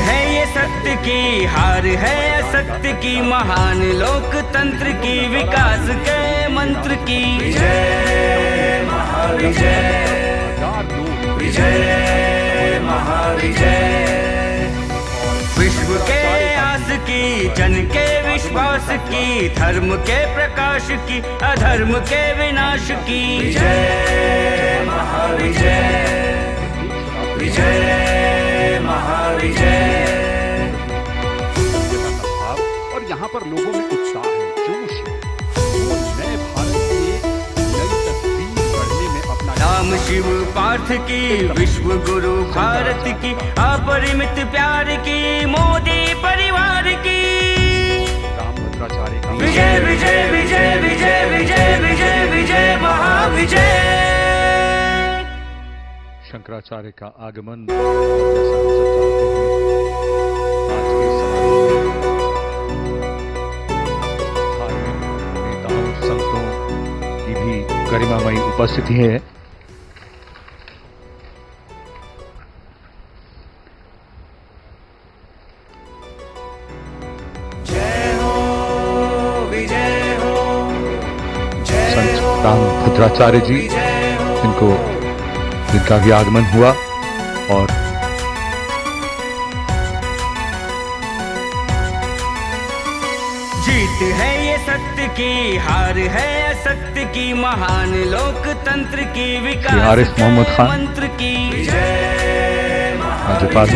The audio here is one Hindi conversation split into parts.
है ये सत्य की, हार है असत्य की, महान लोकतंत्र की, विकास के मंत्र की। विजय महाविजय, विजय महाविजय। विश्व के आस की, जन के विश्वास की, धर्म के प्रकाश की, अधर्म के विनाश की। विजय महाविजय, विजय महाविजय। और यहाँ पर लोगों में उत्साह है, जोश है, वो नए भारत की नई तस्वीर गढ़ने में अपना राम शिव पार्थ की, विश्व गुरु भारत की, अपरिमित प्यार की, मोदी परिवार की। रामभद्राचार्य का विजय विजय विजय विजय विजय विजय विजय महाविजय। शंकराचार्य का आगमन जैसा नजर चाहते हैं आज के समारोह में धार्मिक नेताओं संतों की भी गरिमामयी उपस्थिति है। जय हो विजय हो, संत रामभद्राचार्य जी जिनका भी आगमन हुआ और जीत है ये सत्य की, हार है असत्य की, महान लोकतंत्र की, विकास आरिफ मोहम्मद खान मंत्र की। विजय राज्यपाल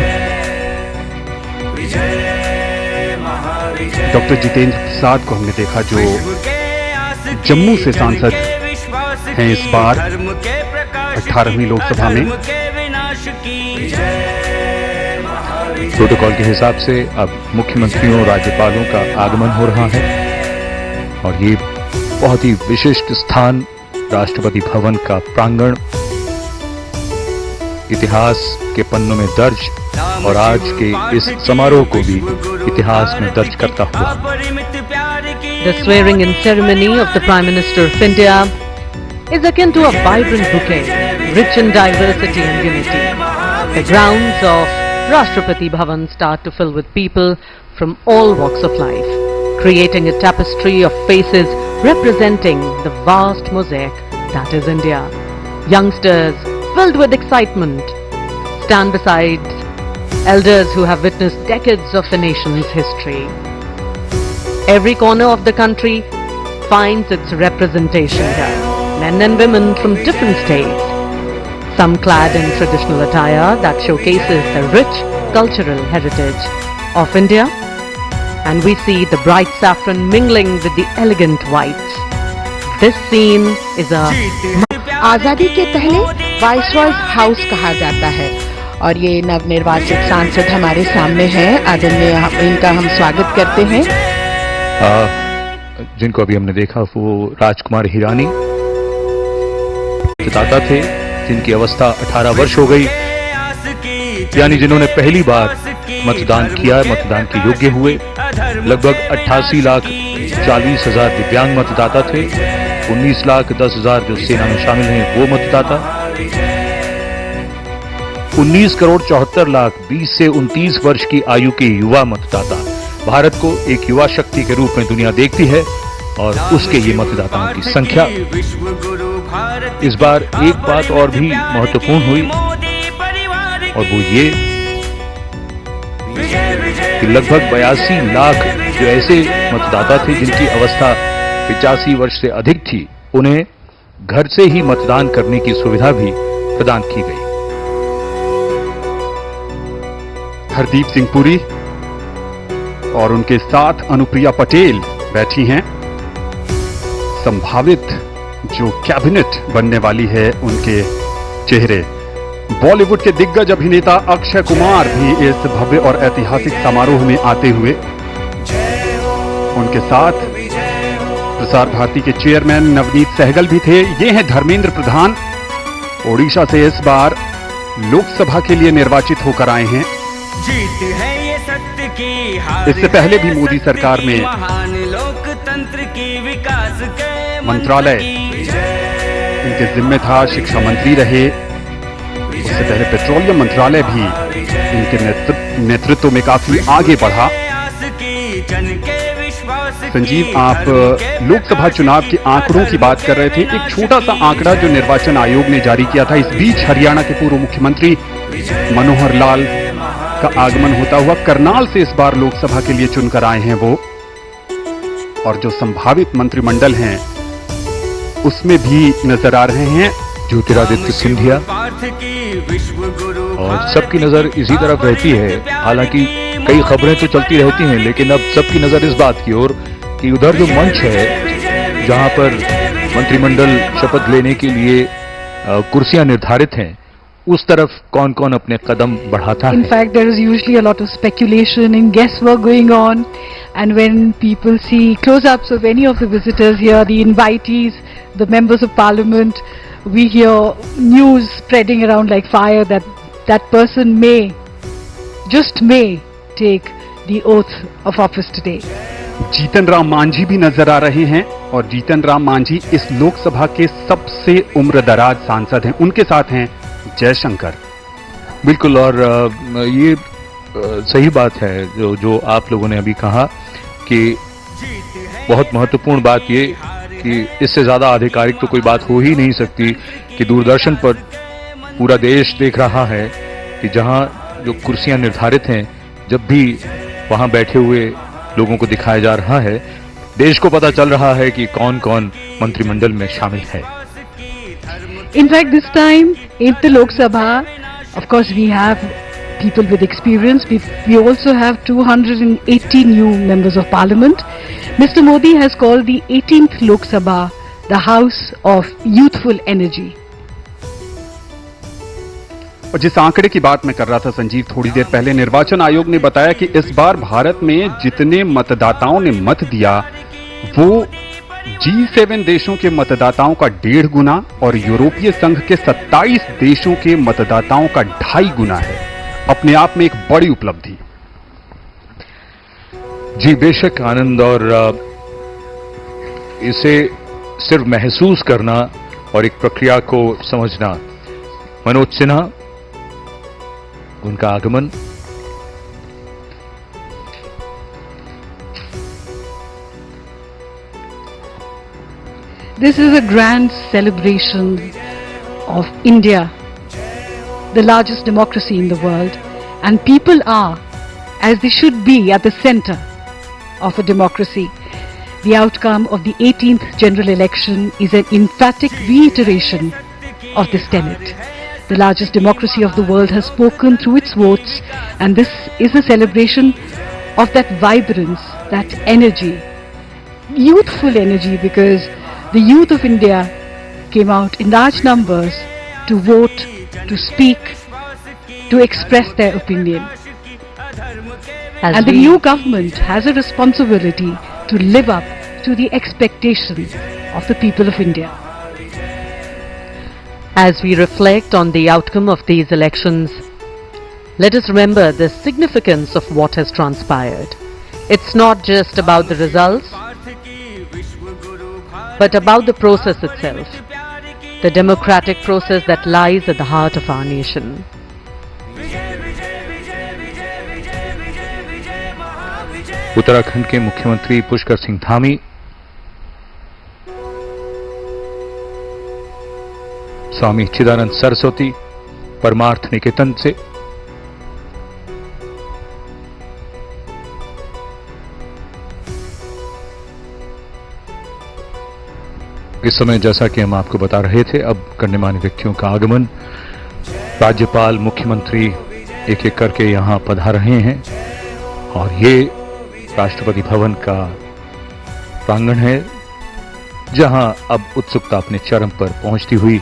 विजय महाविजय। डॉक्टर जितेंद्र प्रसाद को हमने देखा जो जम्मू से सांसद हैं इस बार 18वीं लोकसभा में। प्रोटोकॉल के हिसाब से अब मुख्यमंत्रियों और राज्यपालों का आगमन हो रहा है और ये बहुत ही विशिष्ट स्थान राष्ट्रपति भवन का प्रांगण इतिहास के पन्नों में दर्ज और आज के इस समारोह को भी इतिहास में दर्ज करता हुआ। The swearing in ceremony of the Prime Minister of India is akin to a vibrant bouquet, rich in diversity and unity. The grounds of Rashtrapati Bhavan start to fill with people from all walks of life, creating a tapestry of faces representing the vast mosaic that is India. Youngsters, filled with excitement, stand beside elders who have witnessed decades of the nation's history. Every corner of the country finds its representation here. Men and women from different states, some clad in traditional attire that showcases the rich cultural heritage of India, and we see the bright saffron mingling with the elegant whites. This scene is a आजादी के पहले वाइसरॉय हाउस कहा जाता है और ये नवनिर्वाचित सांसद हमारे सामने हैं। आदरणीय इनका हम स्वागत करते हैं। जिनको अभी हमने देखा वो राजकुमार हिरानी मतदाता थे जिनकी अवस्था 18 वर्ष हो गई, यानी जिन्होंने पहली बार मतदान किया, मतदान के योग्य हुए। लगभग 88,40,000 दिव्यांग मतदाता थे, 19,10,000 जो सेना में शामिल हैं वो मतदाता, 19,74,00,000 20 से 29 वर्ष की आयु के युवा मतदाता। भारत को एक युवा शक्ति के रूप में दुनिया देखती है और उसके ये मतदाताओं की संख्या। इस बार एक बात और भी महत्वपूर्ण हुई और वो ये कि लगभग 82 लाख जो ऐसे मतदाता थे जिनकी अवस्था 85 वर्ष से अधिक थी, उन्हें घर से ही मतदान करने की सुविधा भी प्रदान की गई। हरदीप सिंह पुरी और उनके साथ अनुप्रिया पटेल बैठी हैं। संभावित जो कैबिनेट बनने वाली है उनके चेहरे। बॉलीवुड के दिग्गज अभिनेता अक्षय कुमार भी इस भव्य और ऐतिहासिक समारोह में आते हुए, उनके साथ प्रसार भारती के चेयरमैन नवनीत सहगल भी थे। ये हैं धर्मेंद्र प्रधान, ओडिशा से इस बार लोकसभा के लिए निर्वाचित होकर आए हैं। जीत है ये सत्य की, इससे पहले भी मोदी सरकार में महान लोकतंत्र की, विकास के मंत्रालय इनके जिम्मे था, शिक्षा मंत्री रहे। उससे पहले पेट्रोलियम मंत्रालय भी इनके नेतृत्व में काफी आगे बढ़ा। संजीव, आप लोकसभा चुनाव के आंकड़ों की बात कर रहे थे। एक छोटा सा आंकड़ा जो निर्वाचन आयोग ने जारी किया था, इस बीच हरियाणा के पूर्व मुख्यमंत्री मनोहर लाल का आगमन होता हुआ करनाल से इस बार लोकसभा के लिए चुनकर आए हैं वो, और जो संभावित मंत्रिमंडल हैं उसमें भी नजर आ रहे हैं ज्योतिरादित्य सिंधिया, और सबकी नजर इसी तरफ रहती है। हालांकि कई खबरें तो चलती रहती हैं, लेकिन अब सबकी नजर इस बात की ओर कि उधर जो मंच है जहां पर मंत्रिमंडल शपथ लेने के लिए कुर्सियां निर्धारित हैं, उस तरफ कौन कौन अपने कदम बढ़ाता है। In fact, there is usually a lot of speculation and guesswork going on, and when people see close-ups of any of the visitors here, the invitees, the members of parliament, we hear news spreading around like fire that that person may, just may, take the oath of office today. Jitan Ram Manjhi भी नजर आ रहे हैं, और जीतन राम मांझी इस लोकसभा के सबसे उम्रदराज सांसद हैं। उनके साथ हैं जयशंकर। बिल्कुल, और ये सही बात है जो आप लोगों ने अभी कहा कि बहुत महत्वपूर्ण बात ये कि इससे ज्यादा आधिकारिक तो कोई बात हो ही नहीं सकती कि दूरदर्शन पर पूरा देश देख रहा है कि जहां जो कुर्सियां निर्धारित हैं, जब भी वहां बैठे हुए लोगों को दिखाया जा रहा है, देश को पता चल रहा है कि कौन कौन मंत्रिमंडल में शामिल है। In fact, this time in the Lok Sabha, of course, we have people with experience. We also have 280 new members of parliament. Mr. Modi has called the 18th Lok Sabha the house of youthful energy. और जिस आंकड़े की बात मैं कर रहा था संजीव थोड़ी देर पहले, निर्वाचन आयोग ने बताया कि इस बार भारत में जितने मतदाताओं ने मत दिया वो G7 देशों के मतदाताओं का 1.5 गुना और यूरोपीय संघ के 27 देशों के मतदाताओं का 2.5 गुना है। अपने आप में एक बड़ी उपलब्धि। जी बेशक आनंद, और इसे सिर्फ महसूस करना और एक प्रक्रिया को समझना। मनोज सिन्हा, उनका आगमन This is a grand celebration of India, the largest democracy in the world, and people are, as they should be, at the center of a democracy. The outcome of the 18th general election is an emphatic reiteration of this tenet. The largest democracy of the world has spoken through its votes, and this is a celebration of that vibrance, that energy, youthful energy, because the youth of India came out in large numbers to vote, to speak, to express their opinion. And the new government has a responsibility to live up to the expectations of the people of India. As we reflect on the outcome of these elections, let us remember the significance of what has transpired. It's not just about the results, but about the process itself, the democratic process that lies at the heart of our nation. Uttarakhand के मुख्यमंत्री पुष्कर सिंह धामी, स्वामी चिदानंद सरस्वती परमार्थ निकेतन से, इस समय जैसा कि हम आपको बता रहे थे, अब गण्यमान्य व्यक्तियों का आगमन, राज्यपाल, मुख्यमंत्री एक एक करके यहां पधार रहे हैं, और ये राष्ट्रपति भवन का प्रांगण है जहां अब उत्सुकता अपने चरम पर पहुंचती हुई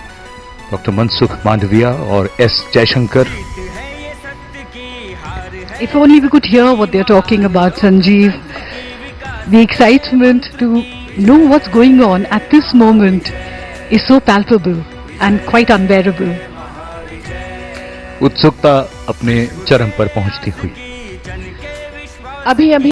डॉक्टर मनसुख मांडविया और S Jaishankar. If only we could hear what they're talking about, Sanjeev. The excitement to know what's going on at this moment is so palpable and quite unbearable. उत्सुकता अपने चरम पर पहुंचती हुई अभी